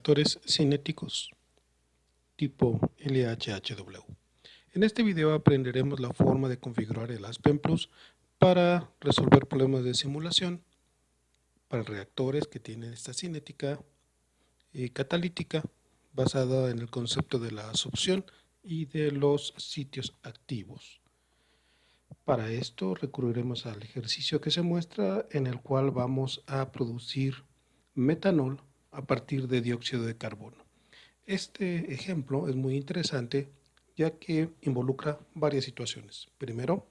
Reactores cinéticos tipo LHHW. En este video aprenderemos la forma de configurar el Aspen Plus para resolver problemas de simulación para reactores que tienen esta cinética catalítica basada en el concepto de la absorción y de los sitios activos. Para esto recurriremos al ejercicio que se muestra, en el cual vamos a producir metanol a partir de dióxido de carbono. Este ejemplo es muy interesante, ya que involucra varias situaciones. Primero,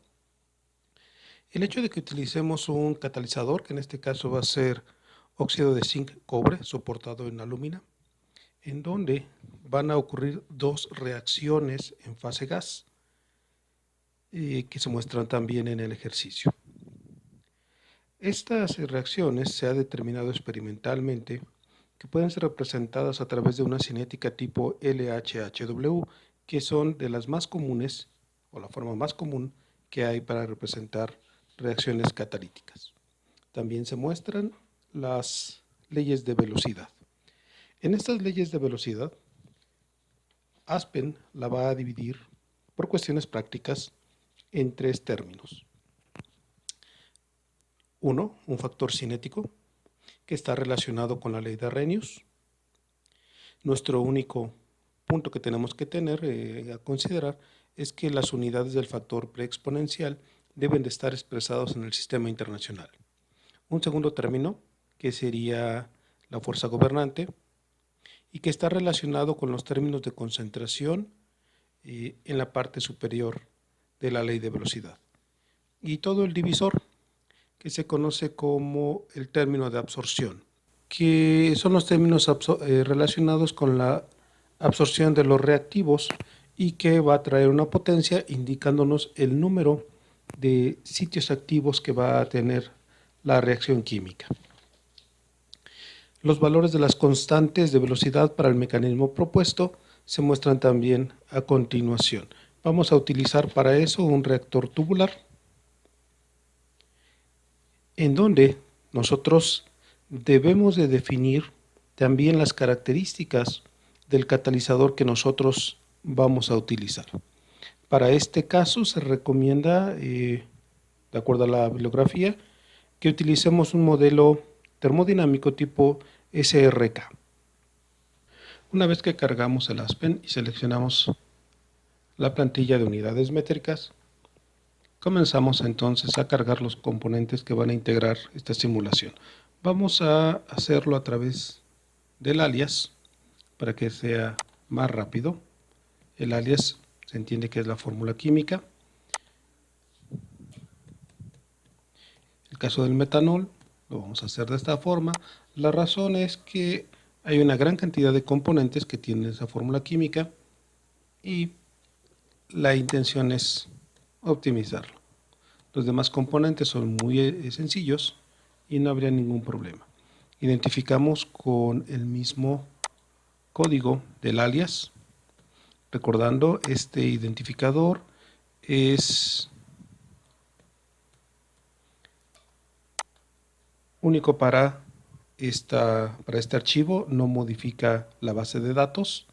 el hecho de que utilicemos un catalizador, que en este caso va a ser óxido de zinc cobre soportado en alúmina, en donde van a ocurrir dos reacciones en fase gas, que se muestran también en el ejercicio. Estas reacciones se ha determinado experimentalmente que pueden ser representadas a través de una cinética tipo LHHW, que son de las más comunes, o la forma más común que hay para representar reacciones catalíticas. También se muestran las leyes de velocidad. En estas leyes de velocidad, Aspen la va a dividir por cuestiones prácticas en tres términos. Uno, un factor cinético, que está relacionado con la ley de Arrhenius. Nuestro único punto que tenemos que tener a considerar es que las unidades del factor preexponencial deben de estar expresados en el sistema internacional. Un segundo término, que sería la fuerza gobernante, y que está relacionado con los términos de concentración en la parte superior de la ley de velocidad. Y todo el divisor, que se conoce como el término de absorción, que son los términos relacionados con la absorción de los reactivos y que va a traer una potencia indicándonos el número de sitios activos que va a tener la reacción química. Los valores de las constantes de velocidad para el mecanismo propuesto se muestran también a continuación. Vamos a utilizar para eso un reactor tubular, en donde nosotros debemos de definir también las características del catalizador que nosotros vamos a utilizar. Para este caso se recomienda, de acuerdo a la bibliografía, que utilicemos un modelo termodinámico tipo SRK. Una vez que cargamos el Aspen y seleccionamos la plantilla de unidades métricas, comenzamos entonces a cargar los componentes que van a integrar esta simulación. Vamos a hacerlo a través del alias para que sea más rápido. El alias se entiende que es la fórmula química. El caso del metanol lo vamos a hacer de esta forma. La razón es que hay una gran cantidad de componentes que tienen esa fórmula química y la intención es optimizarlo. Los demás componentes son muy sencillos y no habría ningún problema. Identificamos con el mismo código del alias. Recordando, este identificador es único para este archivo, no modifica la base de datos,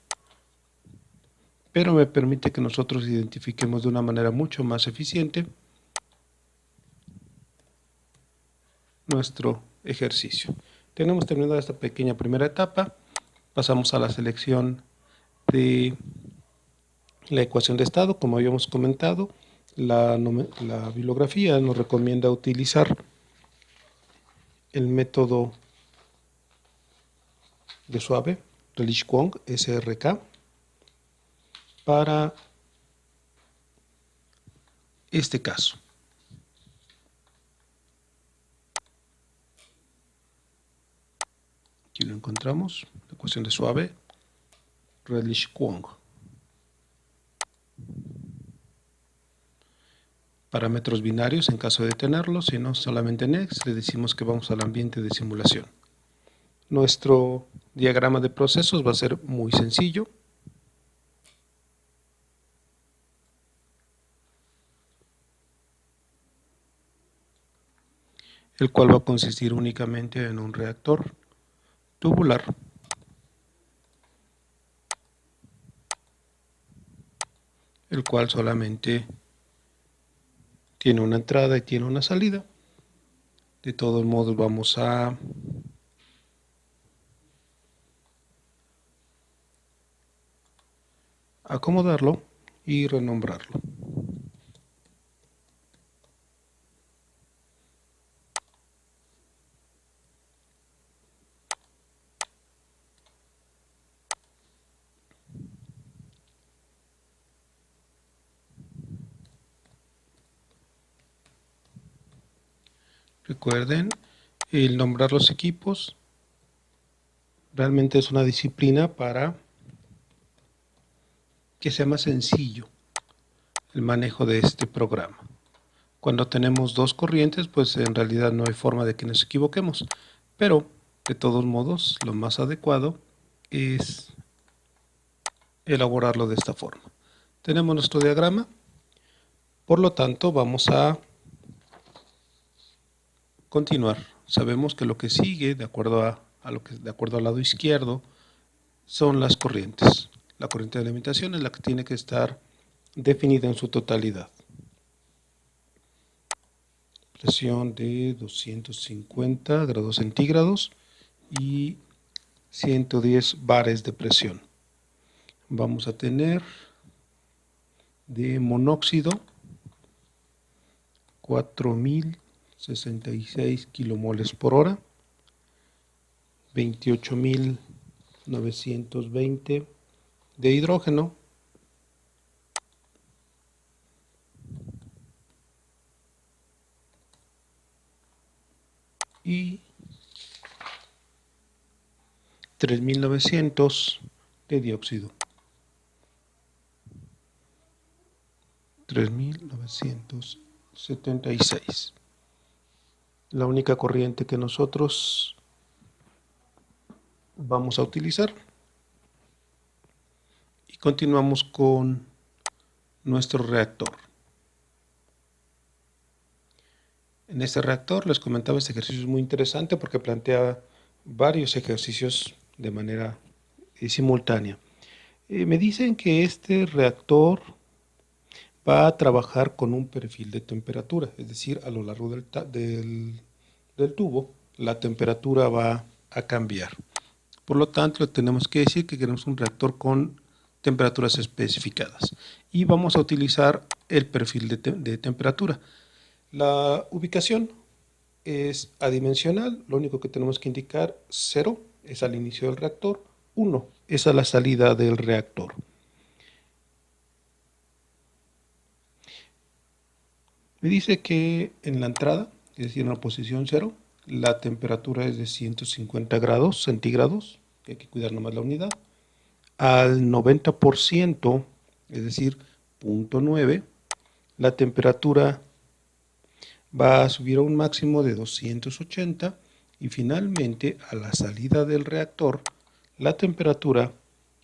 pero me permite que nosotros identifiquemos de una manera mucho más eficiente nuestro ejercicio. Tenemos terminada esta pequeña primera etapa, pasamos a la selección de la ecuación de estado. Como habíamos comentado, la bibliografía nos recomienda utilizar el método de Suave, Relish-Kwong, SRK, para este caso. Aquí lo encontramos, la ecuación de Suave, Relish-Kwong. Parámetros binarios en caso de tenerlos, si no solamente next, le decimos que vamos al ambiente de simulación. Nuestro diagrama de procesos va a ser muy sencillo. El cual va a consistir únicamente en un reactor tubular el cual solamente tiene una entrada y tiene una salida. De todos modos vamos a acomodarlo y renombrarlo. Recuerden, el nombrar los equipos realmente es una disciplina para que sea más sencillo el manejo de este programa. Cuando tenemos dos corrientes, pues en realidad no hay forma de que nos equivoquemos, pero de todos modos lo más adecuado es elaborarlo de esta forma. Tenemos nuestro diagrama, por lo tanto vamos a continuar. Sabemos que lo que sigue, de acuerdo al lado izquierdo, son las corrientes. La corriente de alimentación es la que tiene que estar definida en su totalidad. Presión de 250 grados centígrados y 110 bares de presión. Vamos a tener de monóxido 4066 kilomoles por hora, 28.920 de hidrógeno, y 3.900 de dióxido. 3.976. La única corriente que nosotros vamos a utilizar. Y continuamos con nuestro reactor. En este reactor les comentaba, este ejercicio es muy interesante porque plantea varios ejercicios de manera simultánea. Me dicen que este reactor va a trabajar con un perfil de temperatura, es decir, a lo largo del tubo la temperatura va a cambiar. Por lo tanto, tenemos que decir que queremos un reactor con temperaturas especificadas y vamos a utilizar el perfil de temperatura. La ubicación es adimensional, lo único que tenemos que indicar: 0 es al inicio del reactor, 1 es a la salida del reactor. Me dice que en la entrada, es decir, en la posición 0, la temperatura es de 150 grados centígrados, que hay que cuidar nomás la unidad. Al 90%, es decir, 0.9, la temperatura va a subir a un máximo de 280 y finalmente a la salida del reactor la temperatura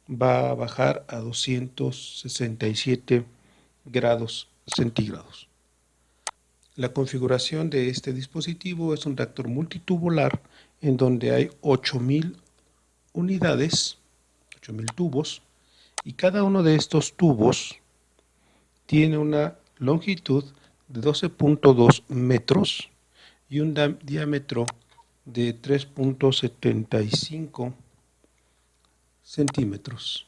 va a bajar a 267 grados centígrados. La configuración de este dispositivo es un reactor multitubular en donde hay 8.000 unidades, 8.000 tubos, y cada uno de estos tubos tiene una longitud de 12.2 metros y un diámetro de 3.75 centímetros.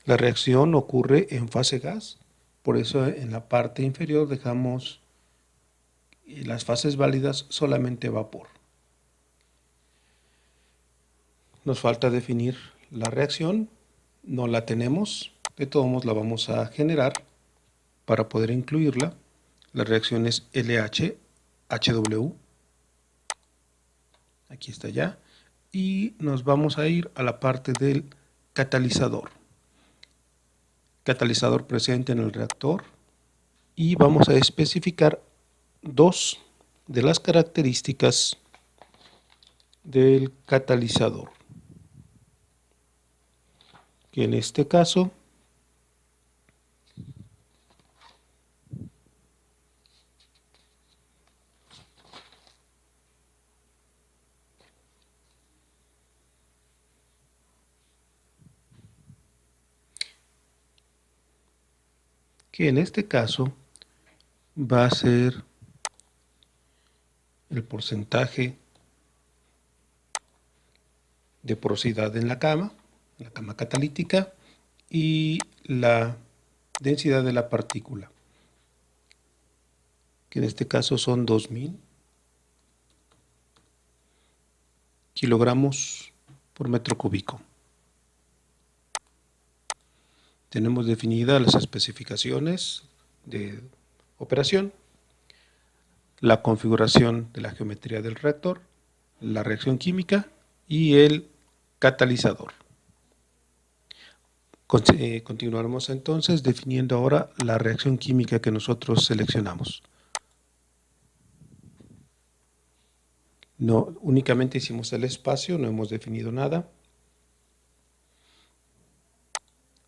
La reacción ocurre en fase gas, por eso en la parte inferior dejamos las fases válidas solamente vapor. Nos falta definir la reacción, no la tenemos, de todos modos la vamos a generar para poder incluirla. La reacción es LH-HW, aquí está ya, y nos vamos a ir a la parte del catalizador. Catalizador presente en el reactor, y vamos a especificar dos de las características del catalizador, que en este caso que en este caso va a ser el porcentaje de porosidad en la cama catalítica, y la densidad de la partícula, que en este caso son 2000 kilogramos por metro cúbico. Tenemos definidas las especificaciones de operación, la configuración de la geometría del reactor, la reacción química y el catalizador. Continuaremos entonces definiendo ahora la reacción química que nosotros seleccionamos. No, únicamente hicimos el espacio, no hemos definido nada.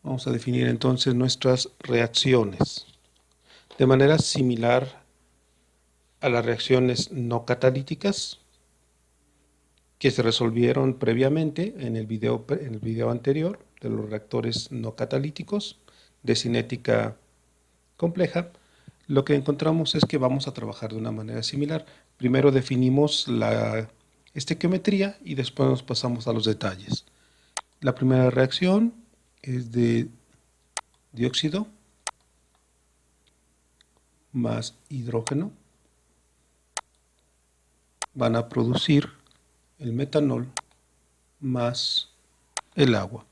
Vamos a definir entonces nuestras reacciones de manera similar a las reacciones no catalíticas que se resolvieron previamente en el video anterior de los reactores no catalíticos de cinética compleja. Lo que encontramos es que vamos a trabajar de una manera similar. Primero definimos la estequiometría y después nos pasamos a los detalles. La primera reacción es de dióxido más hidrógeno. Van a producir el metanol más el agua.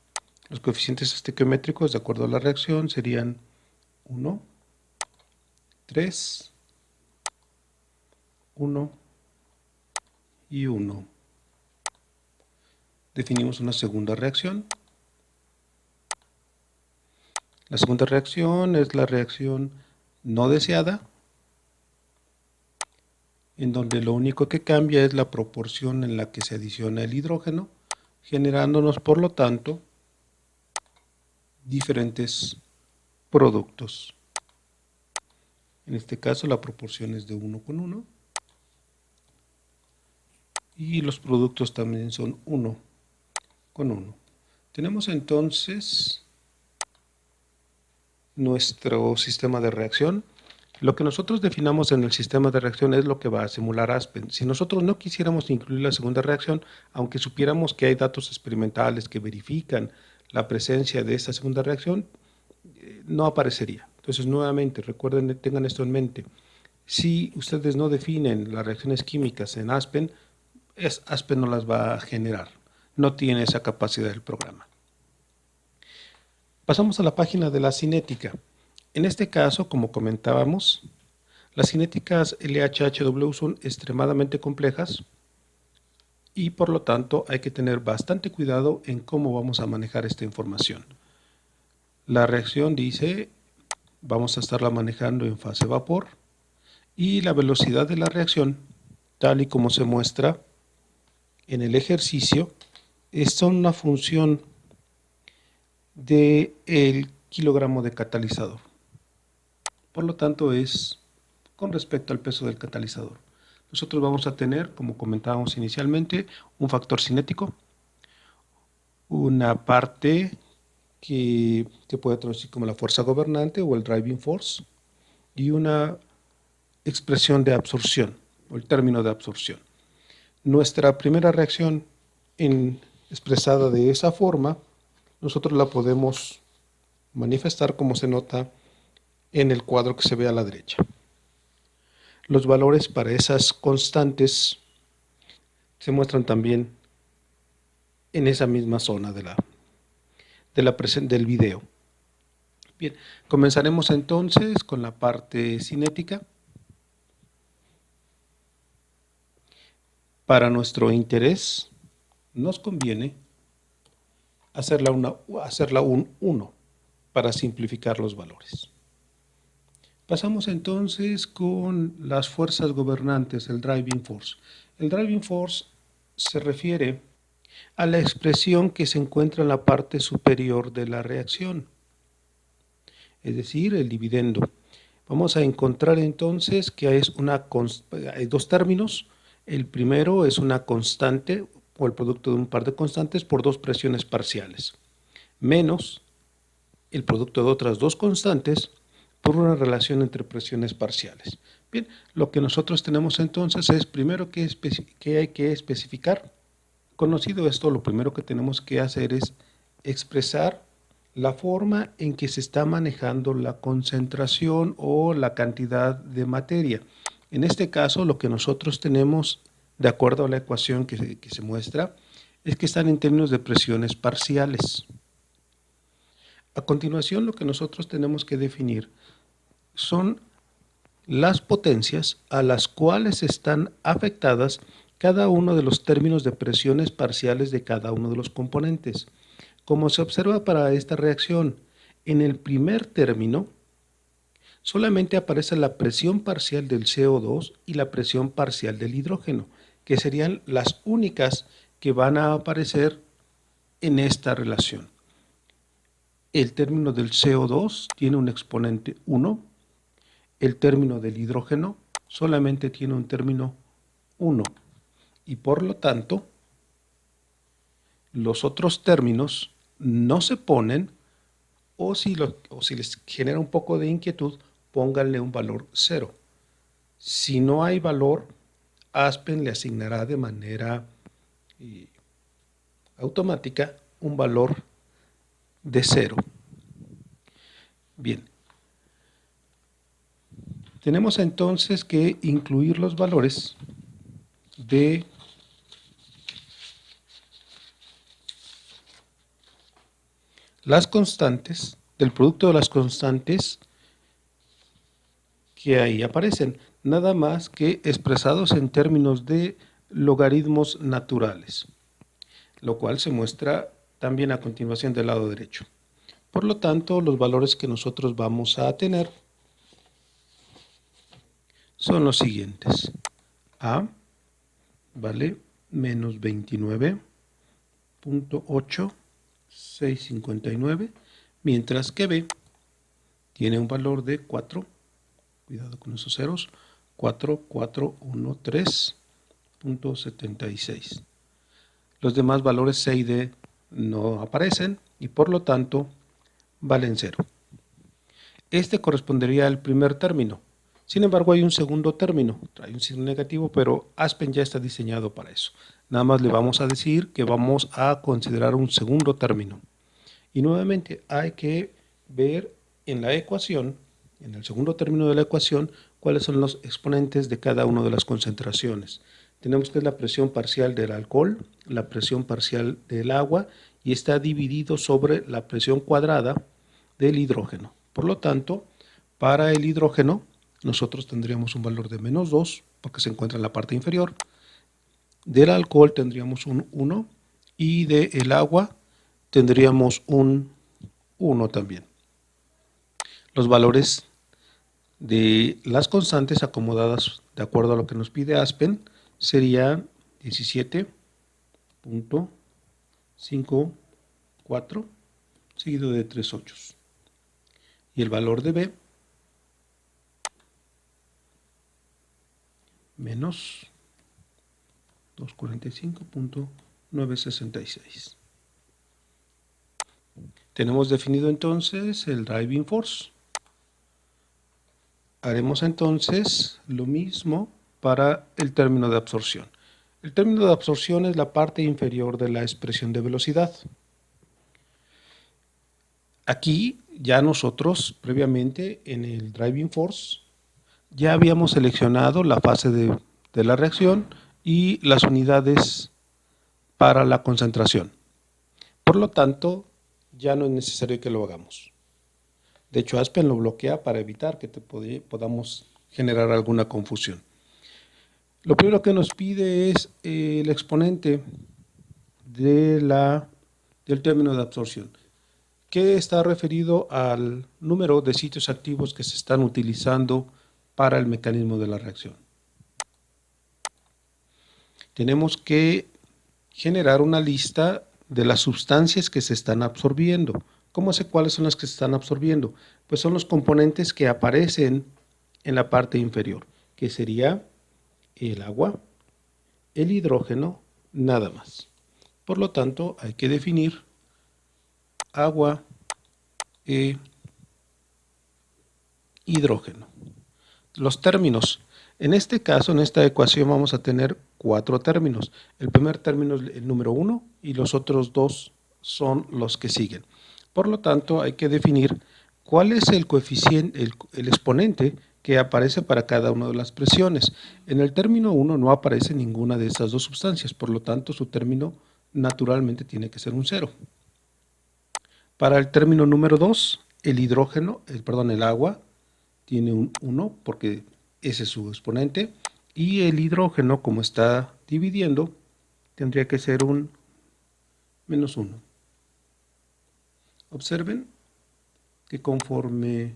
Los coeficientes estequiométricos de acuerdo a la reacción serían 1, 3, 1 y 1. Definimos una segunda reacción. La segunda reacción es la reacción no deseada, en donde lo único que cambia es la proporción en la que se adiciona el hidrógeno, generándonos por lo tanto diferentes productos. En este caso la proporción es de 1 con 1 y los productos también son 1 con 1. Tenemos entonces nuestro sistema de reacción. Lo que nosotros definamos en el sistema de reacción es lo que va a simular Aspen. Si nosotros no quisiéramos incluir la segunda reacción, aunque supiéramos que hay datos experimentales que verifican la presencia de esta segunda reacción, no aparecería. Entonces, nuevamente, recuerden, tengan esto en mente. Si ustedes no definen las reacciones químicas en Aspen, Aspen no las va a generar. No tiene esa capacidad del programa. Pasamos a la página de la cinética. En este caso, como comentábamos, las cinéticas LHHW son extremadamente complejas y por lo tanto hay que tener bastante cuidado en cómo vamos a manejar esta información. La reacción dice, vamos a estarla manejando en fase vapor y la velocidad de la reacción, tal y como se muestra en el ejercicio, es una función del kilogramo de catalizador. Por lo tanto, es con respecto al peso del catalizador. Nosotros vamos a tener, como comentábamos inicialmente, un factor cinético, una parte que se puede traducir como la fuerza gobernante o el driving force, y una expresión de absorción, o el término de absorción. Nuestra primera reacción expresada de esa forma, nosotros la podemos manifestar como se nota en el cuadro que se ve a la derecha. Los valores para esas constantes se muestran también en esa misma zona del video. Bien, comenzaremos entonces con la parte cinética. Para nuestro interés, nos conviene hacerla un 1 para simplificar los valores. Pasamos entonces con las fuerzas gobernantes, el driving force. El driving force se refiere a la expresión que se encuentra en la parte superior de la reacción, es decir, el dividendo. Vamos a encontrar entonces que hay dos términos. El primero es una constante o el producto de un par de constantes por dos presiones parciales, menos el producto de otras dos constantes por una relación entre presiones parciales. Bien, lo que nosotros tenemos entonces es primero que hay que especificar. Conocido esto, lo primero que tenemos que hacer es expresar la forma en que se está manejando la concentración o la cantidad de materia. En este caso, lo que nosotros tenemos, de acuerdo a la ecuación que se muestra, es que están en términos de presiones parciales. A continuación, lo que nosotros tenemos que definir son las potencias a las cuales están afectadas cada uno de los términos de presiones parciales de cada uno de los componentes. Como se observa para esta reacción, en el primer término solamente aparece la presión parcial del CO2 y la presión parcial del hidrógeno, que serían las únicas que van a aparecer en esta relación. El término del CO2 tiene un exponente 1, el término del hidrógeno solamente tiene un término 1 y por lo tanto los otros términos no se ponen o si les genera un poco de inquietud, pónganle un valor 0. Si no hay valor, Aspen le asignará de manera automática un valor de 0. Bien. Tenemos entonces que incluir los valores de las constantes, del producto de las constantes que ahí aparecen, nada más que expresados en términos de logaritmos naturales, lo cual se muestra también a continuación del lado derecho. Por lo tanto, los valores que nosotros vamos a tener son los siguientes. A vale menos 29.8659, mientras que B tiene un valor de 4, cuidado con esos ceros, 4413.76. Los demás valores C y D no aparecen y por lo tanto valen 0. Este correspondería al primer término. Sin embargo, hay un segundo término, trae un signo negativo, pero Aspen ya está diseñado para eso. Nada más le vamos a decir que vamos a considerar un segundo término. Y nuevamente hay que ver en la ecuación, en el segundo término de la ecuación, cuáles son los exponentes de cada una de las concentraciones. Tenemos que es la presión parcial del alcohol, la presión parcial del agua y está dividido sobre la presión cuadrada del hidrógeno. Por lo tanto, para el hidrógeno nosotros tendríamos un valor de menos 2 porque se encuentra en la parte inferior. Del alcohol tendríamos un 1 y del agua tendríamos un 1 también. Los valores de las constantes acomodadas de acuerdo a lo que nos pide Aspen serían 17.54 seguido de 3 ochos. Y el valor de B menos 245.966. Tenemos definido entonces el driving force. Haremos entonces lo mismo para el término de absorción. El término de absorción es la parte inferior de la expresión de velocidad. Aquí ya nosotros previamente en el driving force ya habíamos seleccionado la fase de la reacción y las unidades para la concentración. Por lo tanto, ya no es necesario que lo hagamos. De hecho, Aspen lo bloquea para evitar que podamos generar alguna confusión. Lo primero que nos pide es el exponente del término de absorción, que está referido al número de sitios activos que se están utilizando para el mecanismo de la reacción. Tenemos que generar una lista de las sustancias que se están absorbiendo. ¿Cómo sé cuáles son las que se están absorbiendo? Pues son los componentes que aparecen en la parte inferior, que sería el agua, el hidrógeno, nada más. Por lo tanto, hay que definir agua, hidrógeno. Los términos. En este caso, en esta ecuación, vamos a tener 4 términos. El primer término es el número 1 y los otros 2 son los que siguen. Por lo tanto, hay que definir cuál es el coeficiente, el exponente que aparece para cada una de las presiones. En el término 1 no aparece ninguna de estas dos sustancias, por lo tanto, su término naturalmente tiene que ser un 0. Para el término número 2, el hidrógeno, el agua, tiene un 1 porque ese es su exponente, y el hidrógeno, como está dividiendo, tendría que ser un menos 1. Observen que conforme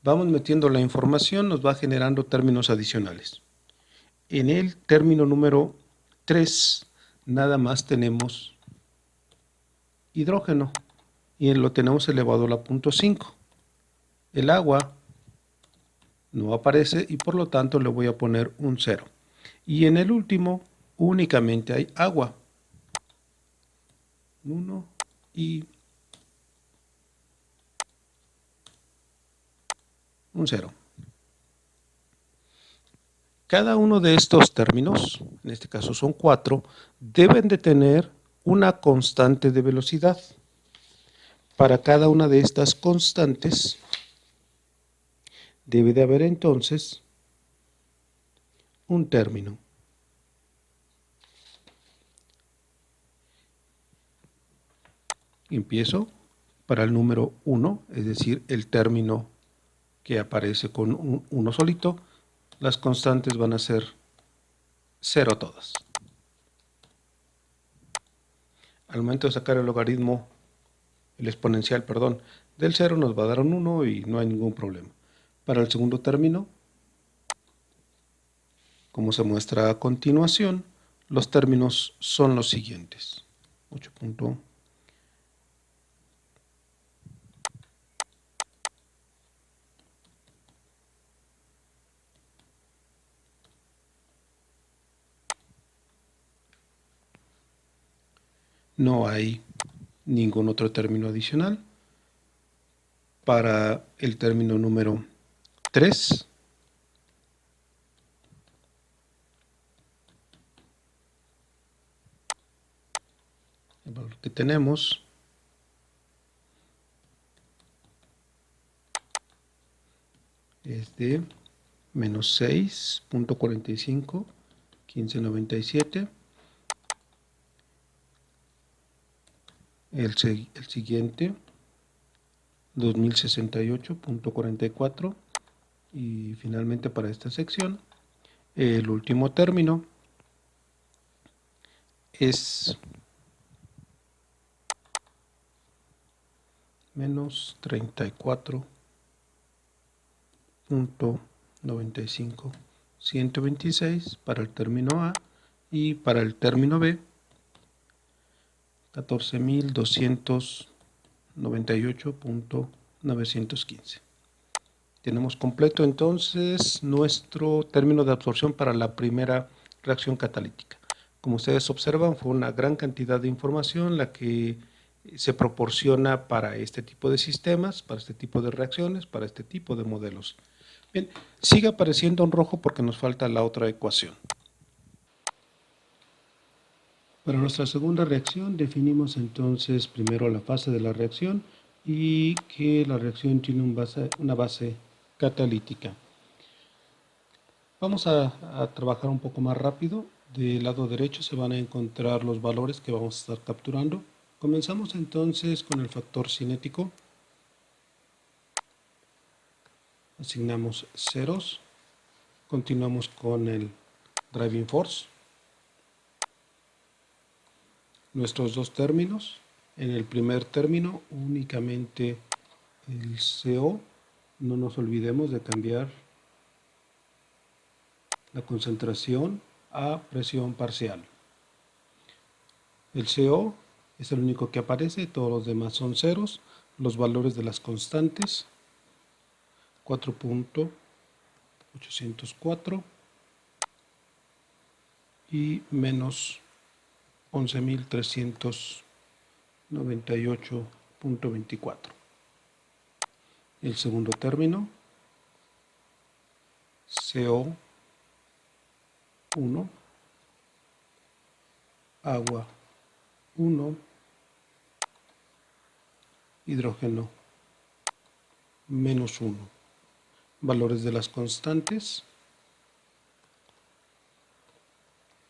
vamos metiendo la información nos va generando términos adicionales. En el término número 3 nada más tenemos hidrógeno y lo tenemos elevado a la 0.5. El agua no aparece y por lo tanto le voy a poner un 0. Y en el último únicamente hay agua. 1 y un 0. Cada uno de estos términos, en este caso son 4, deben de tener una constante de velocidad. Para cada una de estas constantes debe de haber entonces un término. Empiezo para el número 1, es decir, el término que aparece con uno solito. Las constantes van a ser 0 todas. Al momento de sacar el logaritmo, el exponencial, perdón, del 0 nos va a dar un 1 y no hay ningún problema. Para el segundo término, como se muestra a continuación, los términos son los siguientes. 8. No hay ningún otro término adicional. Para el término número 3, el valor que tenemos es de menos 6.45, 1597. El siguiente, 2068.44. Y finalmente para esta sección, el último término es menos 34.95, 126 para el término A y para el término B 14.298.915. Tenemos completo entonces nuestro término de absorción para la primera reacción catalítica. Como ustedes observan, fue una gran cantidad de información la que se proporciona para este tipo de sistemas, para este tipo de reacciones, para este tipo de modelos. Bien, sigue apareciendo en rojo porque nos falta la otra ecuación. Para nuestra segunda reacción definimos entonces primero la fase de la reacción y que la reacción tiene una base catalítica. Vamos a trabajar un poco más rápido. Del lado derecho se van a encontrar los valores que vamos a estar capturando. Comenzamos entonces con el factor cinético. Asignamos ceros. Continuamos con el driving force. Nuestros dos términos. En el primer término únicamente el CO. No nos olvidemos de cambiar la concentración a presión parcial. El CO es el único que aparece, todos los demás son ceros. Los valores de las constantes, 4.804 y menos 11.398.24. El segundo término, CO1, agua 1, hidrógeno menos 1. Valores de las constantes: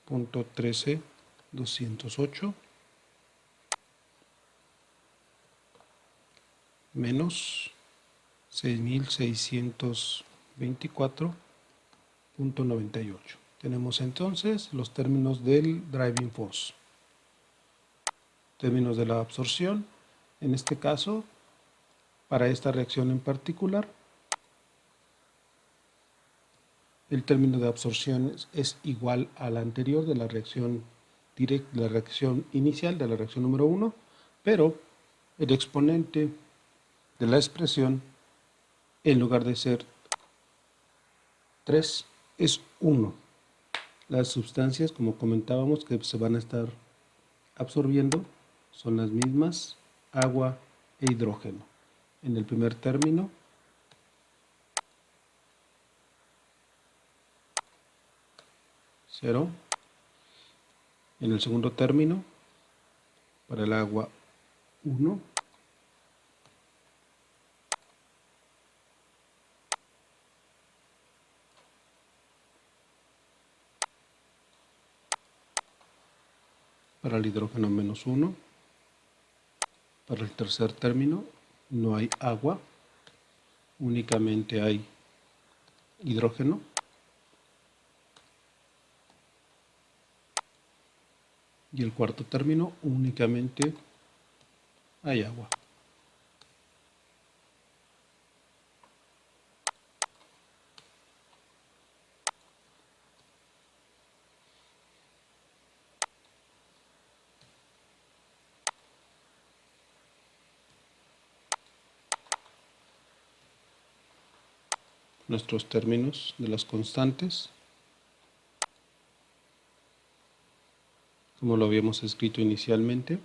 0.13208 menos 6624.98. Tenemos entonces los términos del driving force. Términos de la absorción. En este caso, para esta reacción en particular, el término de absorción es igual al anterior de la reacción directa, la reacción inicial de la reacción número 1, pero el exponente de la expresión, en lugar de ser 3, es 1. Las sustancias, como comentábamos, que se van a estar absorbiendo son las mismas, agua e hidrógeno. En el primer término, cero. En el segundo término, para el agua, 1. Para el hidrógeno, menos 1. Para el tercer término, no hay agua, únicamente hay hidrógeno. Y el cuarto término, únicamente hay agua. Nuestros términos de las constantes, como lo habíamos escrito inicialmente.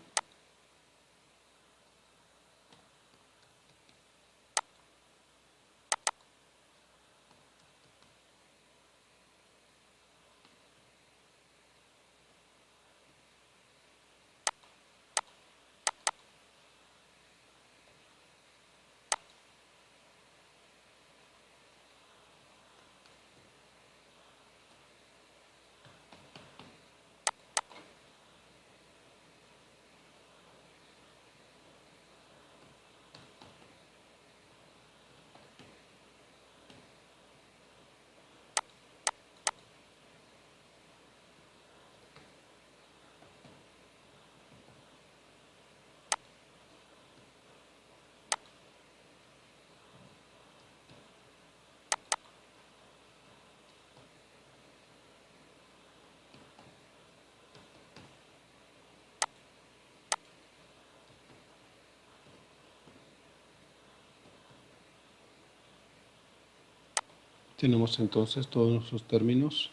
Tenemos entonces todos nuestros términos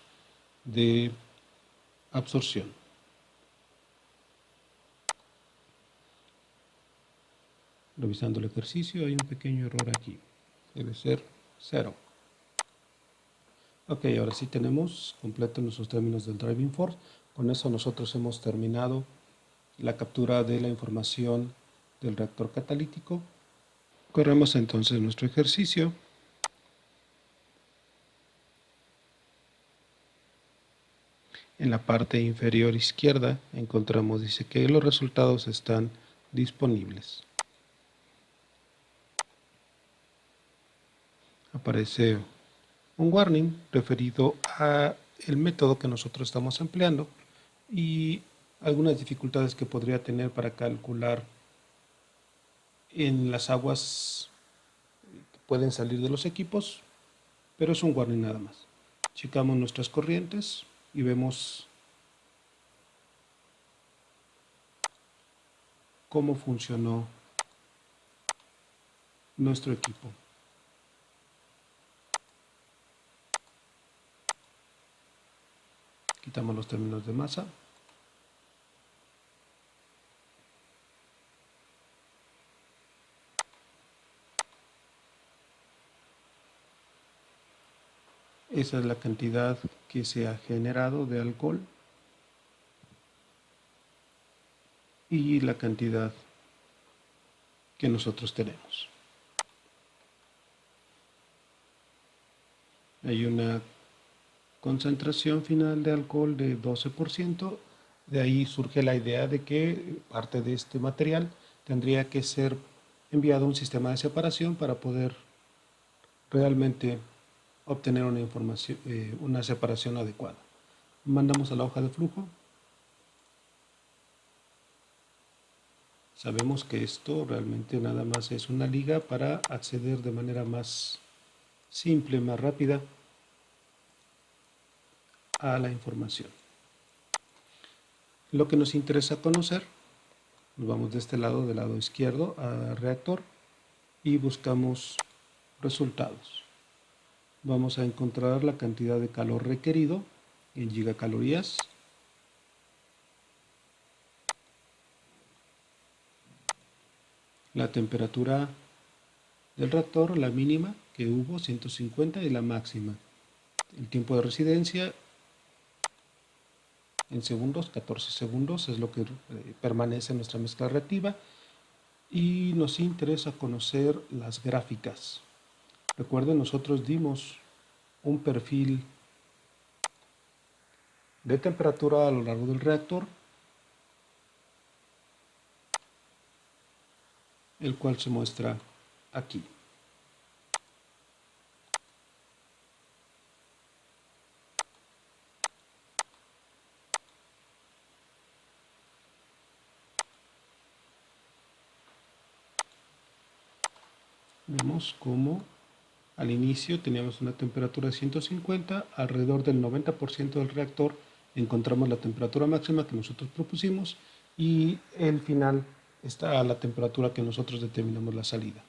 de absorción. Revisando el ejercicio, hay un pequeño error aquí. Debe ser 0. Ok, ahora sí tenemos completos nuestros términos del driving force. Con eso nosotros hemos terminado la captura de la información del reactor catalítico. Corremos entonces nuestro ejercicio. En la parte inferior izquierda encontramos, dice que los resultados están disponibles. Aparece un warning referido a el método que nosotros estamos empleando y algunas dificultades que podría tener para calcular en las aguas que pueden salir de los equipos, pero es un warning nada más. Checamos nuestras corrientes y vemos cómo funcionó nuestro equipo. Quitamos los términos de masa. Esa es la cantidad que se ha generado de alcohol y la cantidad que nosotros tenemos. Hay una concentración final de alcohol de 12%. De ahí surge la idea de que parte de este material tendría que ser enviado a un sistema de separación para poder realmente obtener una información, una separación adecuada. Mandamos a la hoja de flujo. Sabemos que esto realmente nada más es una liga para acceder de manera más simple, más rápida a la información. Lo que nos interesa conocer, nos vamos de este lado, del lado izquierdo, a reactor y buscamos resultados. Vamos a encontrar la cantidad de calor requerido en gigacalorías. La temperatura del reactor, la mínima que hubo, 150, y la máxima. El tiempo de residencia en segundos, 14 segundos, es lo que permanece en nuestra mezcla reactiva. Y nos interesa conocer las gráficas. Recuerden, nosotros dimos un perfil de temperatura a lo largo del reactor, el cual se muestra aquí. Vemos cómo al inicio teníamos una temperatura de 150, alrededor del 90% del reactor encontramos la temperatura máxima que nosotros propusimos y el final está a la temperatura que nosotros determinamos la salida.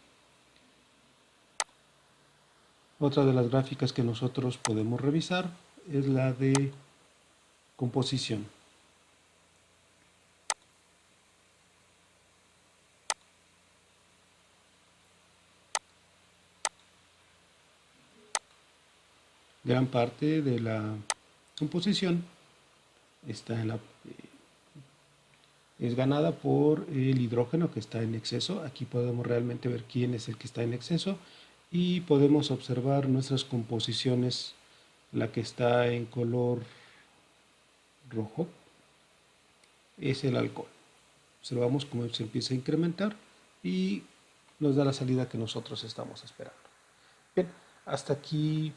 Otra de las gráficas que nosotros podemos revisar es la de composición. Gran parte de la composición está es ganada por el hidrógeno que está en exceso. Aquí podemos realmente ver quién es el que está en exceso y podemos observar nuestras composiciones. La que está en color rojo es el alcohol. Observamos cómo se empieza a incrementar y nos da la salida que nosotros estamos esperando. Bien, hasta aquí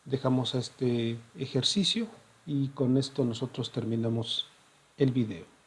dejamos este ejercicio y con esto nosotros terminamos el video.